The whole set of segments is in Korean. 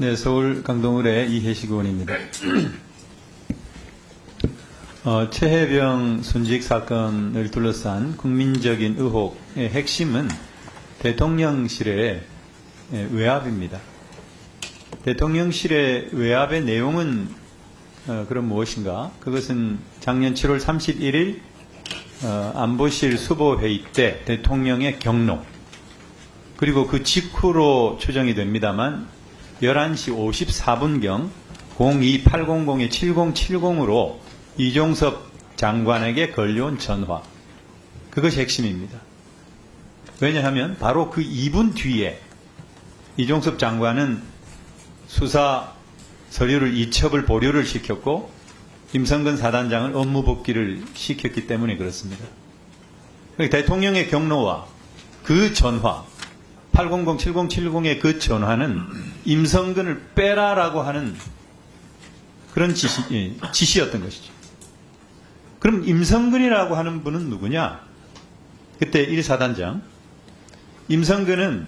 네, 서울 강동을의 이혜식 의원입니다. 최혜병 순직 사건을 둘러싼 국민적인 의혹의 핵심은 대통령실의 외압입니다. 대통령실의 외압의 내용은 그럼 무엇인가? 그것은 작년 7월 31일 안보실 수보회의 때 대통령의 경로, 그리고 그 직후로 추정이 됩니다만 11시 54분경 02800-7070으로 이종섭 장관에게 걸려온 전화, 그것이 핵심입니다. 왜냐하면 바로 그 2분 뒤에 이종섭 장관은 수사 서류를 이첩을 보류를 시켰고 임성근 사단장을 업무 복귀를 시켰기 때문에 그렇습니다. 대통령의 경로와 그 전화 800-7070의 그 전화는 임성근을 빼라라고 하는 그런 지시였던 것이죠. 그럼 임성근이라고 하는 분은 누구냐? 그때 1사단장. 임성근은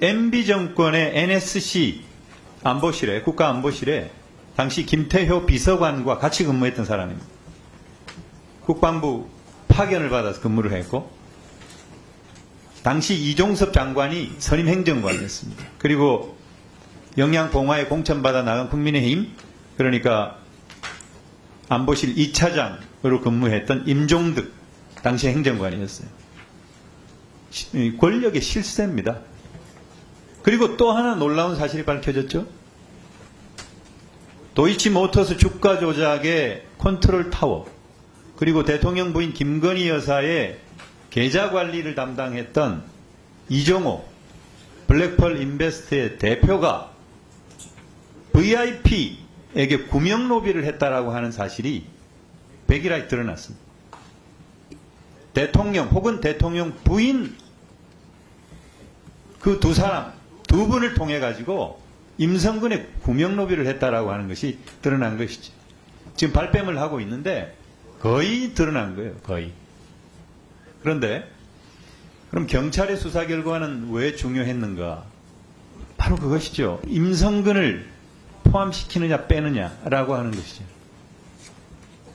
MB정권의 NSC 안보실에, 국가안보실에 당시 김태효 비서관과 같이 근무했던 사람입니다. 국방부 파견을 받아서 근무를 했고, 당시 이종섭 장관이 선임 행정관이었습니다. 그리고 영양봉화에 공천받아 나간 국민의힘, 그러니까 안보실 2차장으로 근무했던 임종득 당시 행정관이었어요. 권력의 실세입니다. 그리고 또 하나 놀라운 사실이 밝혀졌죠. 도이치모터스 주가 조작의 컨트롤 타워, 그리고 대통령 부인 김건희 여사의 계좌 관리를 담당했던 이종호 블랙펄 인베스트의 대표가 VIP에게 구명 로비를 했다라고 하는 사실이 백일하에 드러났습니다. 대통령 혹은 대통령 부인 그 두 사람, 두 분을 통해 가지고 임성근의 구명 로비를 했다라고 하는 것이 드러난 것이죠. 지금 발뺌을 하고 있는데 거의 드러난 거예요. 거의. 그런데 그럼 경찰의 수사 결과는 왜 중요했는가? 바로 그것이죠. 임성근을 포함시키느냐 빼느냐라고 하는 것이죠.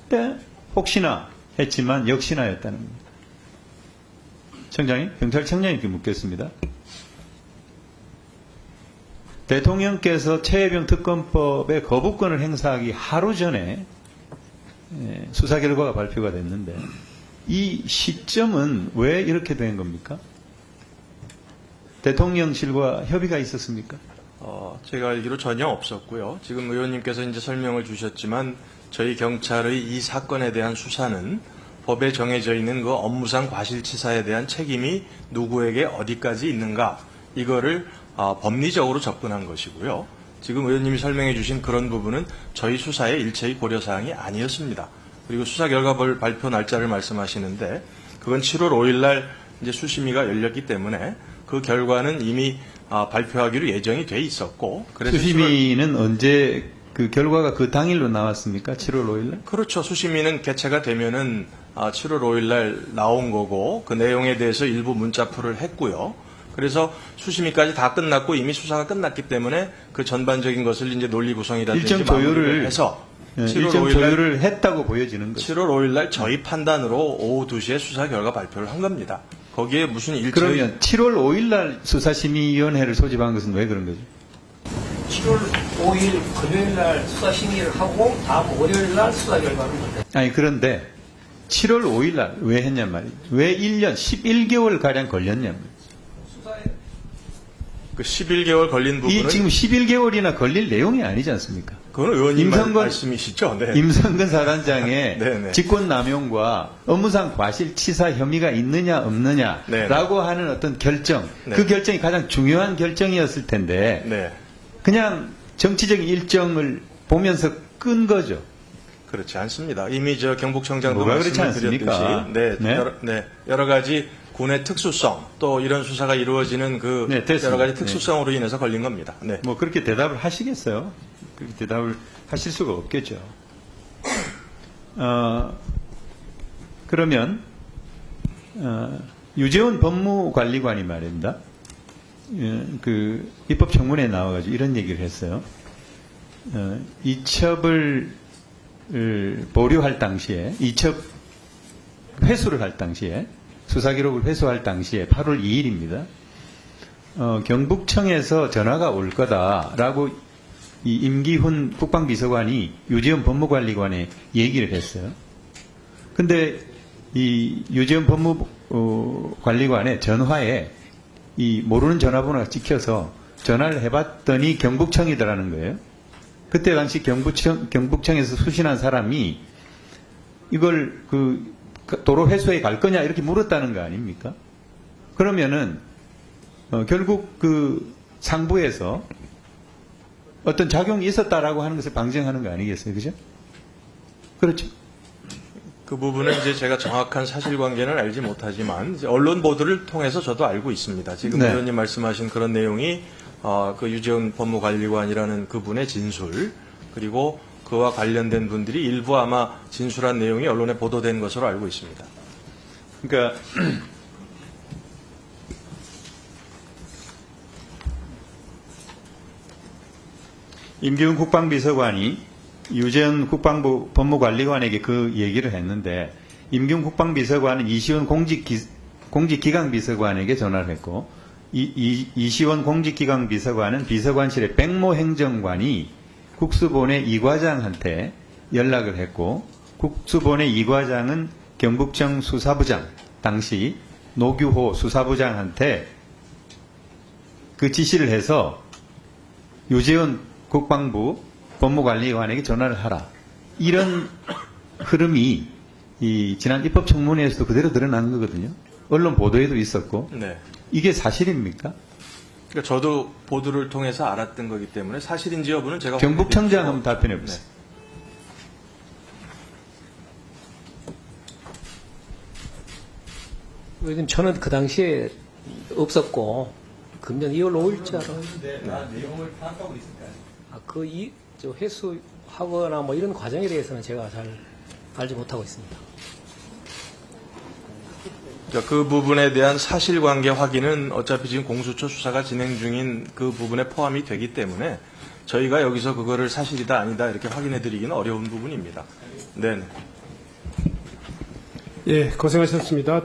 때 혹시나 했지만 역시나였다는 겁니다. 청장님, 경찰청장님께 묻겠습니다. 대통령께서 최혜병 특검법의 거부권을 행사하기 하루 전에 수사 결과가 발표가 됐는데 이 시점은 왜 이렇게 된 겁니까? 대통령실과 협의가 있었습니까? 제가 알기로 전혀 없었고요. 지금 의원님께서 이제 설명을 주셨지만 저희 경찰의 이 사건에 대한 수사는 법에 정해져 있는 그 업무상 과실치사에 대한 책임이 누구에게 어디까지 있는가, 이거를 법리적으로 접근한 것이고요. 지금 의원님이 설명해 주신 그런 부분은 저희 수사의 일체의 고려사항이 아니었습니다. 그리고 수사 결과 발표 날짜를 말씀하시는데 그건 7월 5일 날 이제 수심위가 열렸기 때문에 그 결과는 이미 발표하기로 예정이 돼 있었고, 그래서 수심위는 언제 그 결과가 그 당일로 나왔습니까? 7월 5일 날? 그렇죠. 수심위는 개최가 되면은 7월 5일 날 나온 거고 그 내용에 대해서 일부 문자풀을 했고요. 그래서 수심위까지 다 끝났고 이미 수사가 끝났기 때문에 그 전반적인 것을 이제 논리 구성이라든지 일정 조율을 마무리를 해서 일정 조율을 했다고 보여지는 거죠. 7월 5일 날 저희 판단으로 오후 2시에 수사 결과 발표를 한 겁니다. 거기에 무슨 일체의 그러면 7월 5일 날 수사심의위원회를 소집한 것은 왜 그런 거죠? 7월 5일 금요일 날 수사 심의를 하고 다음 월요일 날 수사 결과를 냅니다. 아니 그런데 7월 5일 날 왜 했냔 말이에요. 왜 1년 11개월 가량 걸렸냔 말이에요. 그 11개월 걸린 부분은 이 지금 11개월이나 걸릴 내용이 아니지 않습니까? 그건 의원님 말씀이시죠? 네. 임성근 사단장의 네네. 직권남용과 업무상 과실치사 혐의가 있느냐 없느냐라고 네네. 하는 어떤 결정, 네. 그 결정이 가장 중요한 결정이었을 텐데 네. 그냥 정치적인 일정을 보면서 끈 거죠. 그렇지 않습니다. 이미 저 경북청장도 뭐가 그렇지 말씀을 않습니까? 드렸듯이 네? 여러 가지 군의 특수성, 또 이런 수사가 이루어지는 그 네, 됐습니다. 여러 가지 특수성으로 인해서 걸린 겁니다. 네. 뭐 그렇게 대답을 하시겠어요? 그렇게 대답을 하실 수가 없겠죠. 그러면 유재원 법무관리관이 말입니다. 그 입법청문회에 나와가지고 이런 얘기를 했어요. 이첩을 보류할 당시에, 이첩 회수를 할 당시에, 수사기록을 회수할 당시에 8월 2일입니다. 경북청에서 전화가 올 거다라고 이 임기훈 국방비서관이 유재현 법무관리관에 얘기를 했어요. 근데 이 유재현 법무관리관의 전화에 이 모르는 전화번호가 찍혀서 전화를 해봤더니 경북청이더라는 거예요. 그때 당시 경북청에서 수신한 사람이 이걸 그 도로 회수에 갈 거냐 이렇게 물었다는 거 아닙니까? 그러면은 결국 그 상부에서 어떤 작용이 있었다라고 하는 것을 방증하는 거 아니겠어요, 그죠? 그렇죠. 그 부분은 이제 제가 정확한 사실관계는 알지 못하지만 이제 언론 보도를 통해서 저도 알고 있습니다. 지금 네. 의원님 말씀하신 그런 내용이 그 유재훈 법무관리관이라는 그분의 진술 그리고 그와 관련된 분들이 일부 아마 진술한 내용이 언론에 보도된 것으로 알고 있습니다. 그러니까 임기훈 국방비서관이 유재현 국방부 법무관리관에게 그 얘기를 했는데 임기훈 국방비서관은 이시원 공직기강비서관에게 전화를 했고 이시원 공직기강비서관은 비서관실의 백모 행정관이 국수본의 이과장한테 연락을 했고 국수본의 이과장은 경북청 수사부장 당시 노규호 수사부장한테 그 지시를 해서 유재현 국방부 법무관리관에게 전화를 하라. 이런 흐름이 이 지난 입법청문회에서도 그대로 드러난 거거든요. 언론 보도에도 있었고. 네. 이게 사실입니까? 그러니까 저도 보도를 통해서 알았던 거기 때문에 사실인지 여부는 제가 경북청장 확인해 한번 답변해 보세요. 의원님, 저는 그 당시에 없었고, 금년 2월 5일자로. 내용을 파악하고 있을까요? 저 회수하거나 뭐 이런 과정에 대해서는 제가 잘 알지 못하고 있습니다. 그러니까 그 부분에 대한 사실관계 확인은 어차피 지금 공수처 수사가 진행 중인 그 부분에 포함이 되기 때문에 저희가 여기서 그거를 사실이다 아니다 이렇게 확인해 드리기는 어려운 부분입니다. 네. 예, 고생하셨습니다.